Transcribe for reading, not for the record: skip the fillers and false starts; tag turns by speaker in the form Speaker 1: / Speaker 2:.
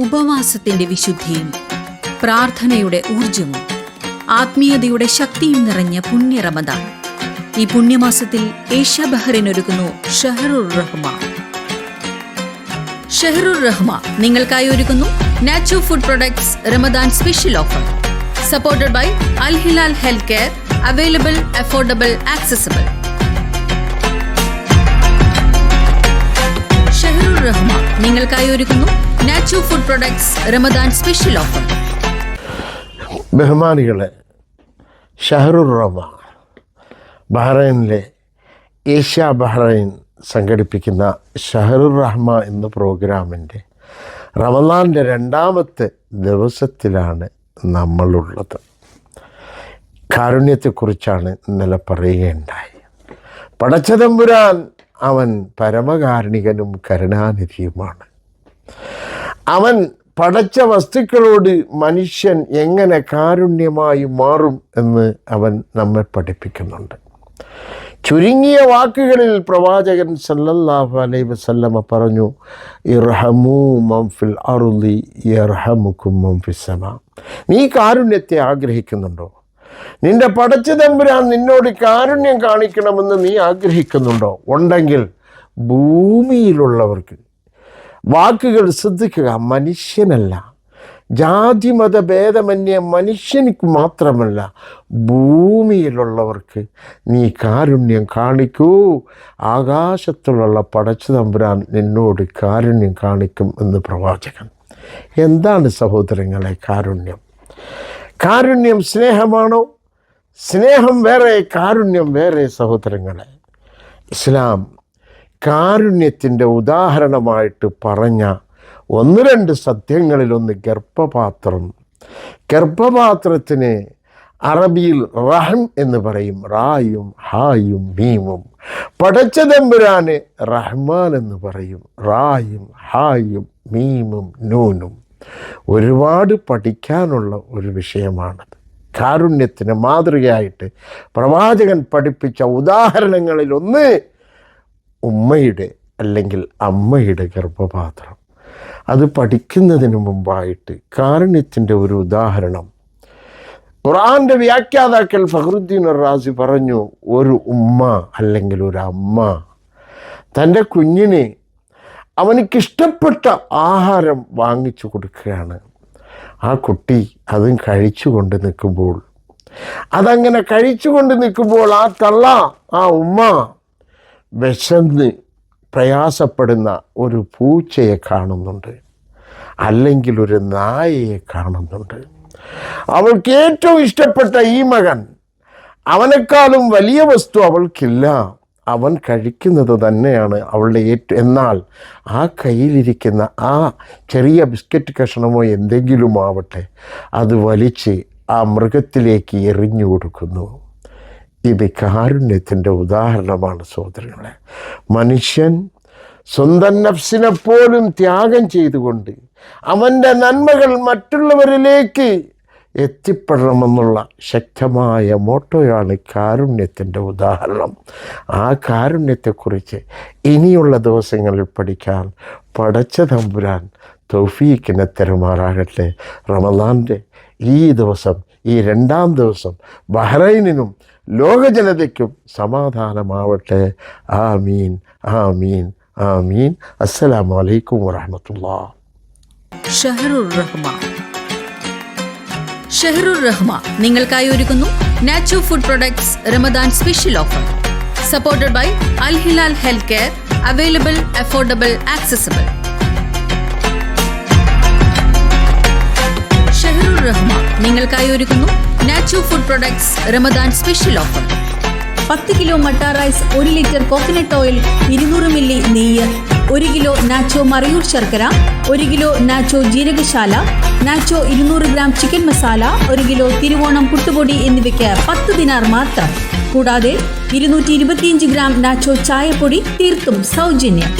Speaker 1: ഉപവാസത്തിന്റെ വിശുദ്ധിയും പ്രാർത്ഥനയുടെ ഊർജവും ആത്മീയതയുടെ ശക്തിയും നിറഞ്ഞ പുണ്യ റമദാൻ. ഈ പുണ്യമാസത്തിൽ ഏഷ്യ ബഹ്റൈൻ ഒരുക്കുന്നു ഷഹറുർ റഹ്മ. ഷഹറുർ റഹ്മ നിങ്ങൾക്കായി ഒരുക്കുന്നു Nacho food products Ramadan special offer. Supported by Al Hilal health care. Available, affordable, accessible. ഷഹറുർ റഹ്മ നിങ്ങൾക്കായി ഒരുക്കുന്നു Nacho food products Ramadan special offer.
Speaker 2: ബഹുമാനികളെ, ഷഹറുർ റഹ്മ ബഹ്റൈനിലെ ഏഷ്യ ബഹ്റൈൻ സംഘടിപ്പിക്കുന്ന ഷഹറുർ റഹ്മ എന്ന പ്രോഗ്രാമിൻ്റെ റമദാൻ്റെ 2ാമത്തെ ദിവസത്തിലാണ് നമ്മളുള്ളത്. കാരുണ്യത്തെക്കുറിച്ചാണ് ഇന്നലെ പറയുകയുണ്ടായി. പടച്ചതമ്പുരാൻ അവൻ പരമകാരുണികനും കരുണാനിധിയുമാണ്. അവൻ പടച്ച വസ്തുക്കളോട് മനുഷ്യൻ എങ്ങനെ കാരുണ്യമായി മാറും എന്ന് അവൻ നമ്മെ പഠിപ്പിക്കുന്നുണ്ട്. ചുരുങ്ങിയ വാക്കുകളിൽ പ്രവാചകൻ സല്ലല്ലാഹു അലൈഹി വസല്ലമ പറഞ്ഞു, ഇർഹമൂ മൻ ഫിൽ അർളി യർഹമുക്കും മൻ ഫിസ് സമാ. നീ കാരുണ്യത്തെ ആഗ്രഹിക്കുന്നുണ്ടോ? നിന്റെ പടച്ച തമ്പുരാൻ നിന്നോട് കാരുണ്യം കാണിക്കണമെന്ന് നീ ആഗ്രഹിക്കുന്നുണ്ടോ? ഉണ്ടെങ്കിൽ ഭൂമിയിലുള്ളവർക്ക്, വാക്കുകൾ ശ്രദ്ധിക്കുക, മനുഷ്യനല്ല, ജാതി മതഭേദമന്യേ മനുഷ്യനിക്ക് മാത്രമല്ല, ഭൂമിയിലുള്ളവർക്ക് നീ കാരുണ്യം കാണിക്കൂ. ആകാശത്തുള്ള പടച്ച തമ്പുരാൻ നിന്നോട് കാരുണ്യം കാണിക്കും എന്ന് പ്രവാചകൻ. എന്താണ് സഹോദരങ്ങളെ കാരുണ്യം? കാരുണ്യം സ്നേഹമാണോ? സ്നേഹം വേറെ, കാരുണ്യം വേറെ. സഹോദരങ്ങളെ, ഇസ്ലാം കാരുണ്യത്തിൻ്റെ ഉദാഹരണമായിട്ട് പറഞ്ഞ 1-2 സത്യങ്ങളിലൊന്ന് ഗർഭപാത്രം. ഗർഭപാത്രത്തിന് അറബിയിൽ റഹം എന്ന് പറയും, റായും ഹായും മീമും. പടച്ചതമ്പുരാന് റഹ്മാൻ എന്ന് പറയും, റായും ഹായും മീമും നൂനും. ഒരുപാട് പഠിക്കാനുള്ള ഒരു വിഷയമാണത്. കാരുണ്യത്തിന് മാതൃകയായിട്ട് പ്രവാചകൻ പഠിപ്പിച്ച ഉദാഹരണങ്ങളിലൊന്ന് ഉമ്മയുടെ അല്ലെങ്കിൽ അമ്മയുടെ ഗർഭപാത്രം. അത് പഠിക്കുന്നതിന് മുമ്പായിട്ട് കാരുണ്യത്തിൻ്റെ ഒരു ഉദാഹരണം ഖുർആന്റെ വ്യാഖ്യാതാക്കൾ ഫഖ്റുദ്ദീൻ റാസി പറഞ്ഞു, ഒരു ഉമ്മ അല്ലെങ്കിൽ ഒരു അമ്മ തൻ്റെ കുഞ്ഞിന് അവനിക്കിഷ്ടപ്പെട്ട ആഹാരം വാങ്ങിച്ചു കൊടുക്കുകയാണ്. ആ കുട്ടി അതും കഴിച്ചുകൊണ്ട് നിൽക്കുമ്പോൾ, അതങ്ങനെ കഴിച്ചുകൊണ്ട് നിൽക്കുമ്പോൾ ആ തള്ള, ആ ഉമ്മ വിശന്ന് പ്രയാസപ്പെടുന്ന ഒരു പൂച്ചയെ കാണുന്നുണ്ട്, അല്ലെങ്കിൽ ഒരു നായയെ കാണുന്നുണ്ട്. അവൾക്ക് ഏറ്റവും ഇഷ്ടപ്പെട്ട ഈ മകൻ, അവനേക്കാളും വലിയ വസ്തു അവൾക്കില്ല, അവൻ കഴിക്കുന്നത് തന്നെയാണ് അവളുടെ എന്നാൽ ആ കയ്യിലിരിക്കുന്ന ആ ചെറിയ ബിസ്ക്കറ്റ് കഷണമോ എന്തെങ്കിലും ആവട്ടെ, അത് വലിച്ച് ആ മൃഗത്തിലേക്ക് എറിഞ്ഞു കൊടുക്കുന്നു. ഇത് കാരുണ്യത്തിൻ്റെ ഉദാഹരണമാണ് സഹോദരങ്ങളെ. മനുഷ്യൻ സ്വന്തം നഫ്സിനെ പോലും ത്യാഗം ചെയ്തുകൊണ്ട് അവൻ്റെ നന്മകൾ മറ്റുള്ളവരിലേക്ക് എത്തിപ്പെടണമെന്നുള്ള ശക്തമായ മോട്ടോയാണ് കാരുണ്യത്തിൻ്റെ ഉദാഹരണം. ആ കാരുണ്യത്തെക്കുറിച്ച് ഇനിയുള്ള ദിവസങ്ങളിൽ പഠിക്കാൻ പടച്ച തമ്പുരാൻ തൗഫീഖിനെ തരുമാറാകട്ടെ. റമദാൻ്റെ ഈ ദിവസം, ഈ 2ാം ദിവസം ബഹ്റൈനിനും ലോക ജനതയ്ക്കും സമാധാനമാവട്ടെ. ആമീൻ, ആമീൻ, ആമീൻ. അസ്സലാമു അലൈക്കും വറഹ്മത്തുള്ളാഹി.
Speaker 1: ഷഹറുർ റഹ്മ. ഷഹറുർ റഹ്മ നിങ്ങൾക്കായി ഒരുക്കുന്നു Nacho food products Ramadan special offer. Supported by Al Hilal health care. Available, affordable, accessible. ഷഹറുർ റഹ്മ നിങ്ങൾക്കായി ഒരുക്കുന്നു Nacho food products Ramadan special offer. 10 kilo matta rice, 1 litre coconut oil, 200 milli നെയ്യ്, 1 കിലോ നാച്ചോ മറയൂർ ശർക്കര, 1 കിലോ നാച്ചോ ജീരകശാല, Nacho 200 gram chicken masala, 1 kilo Thiruvonam പുട്ടുപൊടി എന്നിവയ്ക്ക് 10 ദിനാർ മാത്രം. കൂടാതെ 225 ഗ്രാം നാച്ചോ ചായപ്പൊടി തീർത്തും സൗജന്യം.